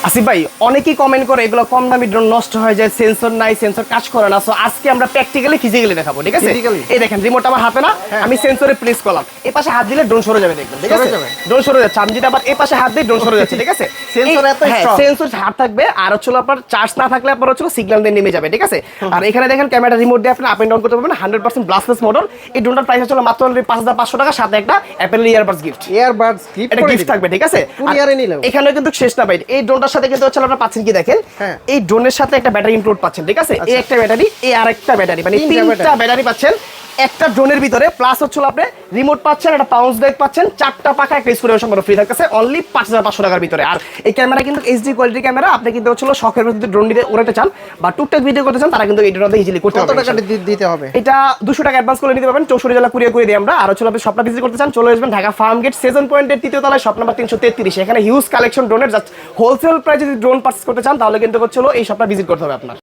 আসিফ ভাই অনেকেই কমেন্ট করে এগুলো কম দামি ড্রোন নষ্ট হয়ে যায়, সেন্সর নাই, সেন্সর কাজ করে না। সো আজকে আমরা প্র্যাকটিক্যালি ফিজিক্যালি দেখাবো, ঠিক আছে? এই দেখেন রিমোট আমার হাতে না, আমি সেন্সরে প্রেস করলাম, এই পাশে হাত দিলে ড্রোন সরে যাবে, দেখবেন, ঠিক আছে? ড্রোন সরে যাচ্ছে। আমি যদি আবার এই পাশে হাত দিই ড্রোন সরে যাচ্ছে, ঠিক আছে? সেন্সর এত স্ট্রং, সেন্সর হাত থাকবে আর হচ্ছে আপনার চার্জ না থাকলে আপনার হচ্ছে সিগন্যাল দিয়ে নেমে যাবে, ঠিক আছে? আর এখানে দেখেন ক্যামেরা রিমোট দিয়ে আপনি আপ এন্ড ডাউন করতে পারবেন। 100% ব্লাস্টলেস মডেল। এই ড্রোনটার প্রাইস হচ্ছে মাত্র 5500 টাকা, সাথে একটা Apple earbuds gift. Earbuds gift এটা গিফট থাকবে, ঠিক আছে? কুরিয়ারে নিলেও এখানেও কিন্তু শেষ না ভাই, এই ড্রোনটার সাথে কিন্তু হচ্ছে আপনারা পাচ্ছেন কি দেখেন, এই ড্রোনের সাথে একটা ব্যাটারি ইনক্লুড পাচ্ছেন, ঠিক আছে? এই একটা ব্যাটারি, এই আরেকটা ব্যাটারি, মানে তিনটা ব্যাটারি পাচ্ছেন একটা ড্রোনের ভিতরে। প্লাস হচ্ছে আপনি রিমোট পাচ্ছেন, একটা পাউন্স ব্যাগ পাচ্ছেন, 4টা পাখা একটা স্ক্রু সম্পূর্ণ ফ্রি থাকতেছে অনলি 5500 টাকার ভিতরে। আর এই ক্যামেরা কিন্তু এইচডি কোয়ালিটি ক্যামেরা। আপনি কিন্তু হচ্ছে শখের ভিতরে ড্রোন নিতে উড়াতে চান বা টুকটাক ভিডিও করতে চান, তারা কিন্তু এই ড্রোনটা ইজিলি করতে পারবে। কত টাকা দিতে হবে? এটা 200 টাকা অ্যাডভান্স করে নিতে পারবেন, 64 জেলা কুরিয়ার করে দিই আমরা। আর হচ্ছে আপনি শপটা ভিজিট করতে চান, চলে আসবেন ঢাকা ফার্ম গেট সেজন পয়েন্টের 3য় তলায়, শপ নাম্বার 333। এখানে হিউজ কালেকশন ড্রোনের, জাস্ট হোলসেল প্রাইসে যদি ড্রোন পারচেজ করতে চান তাহলে কিন্তু হচ্ছে এই শপটা ভিজিট করতে হবে আপনার।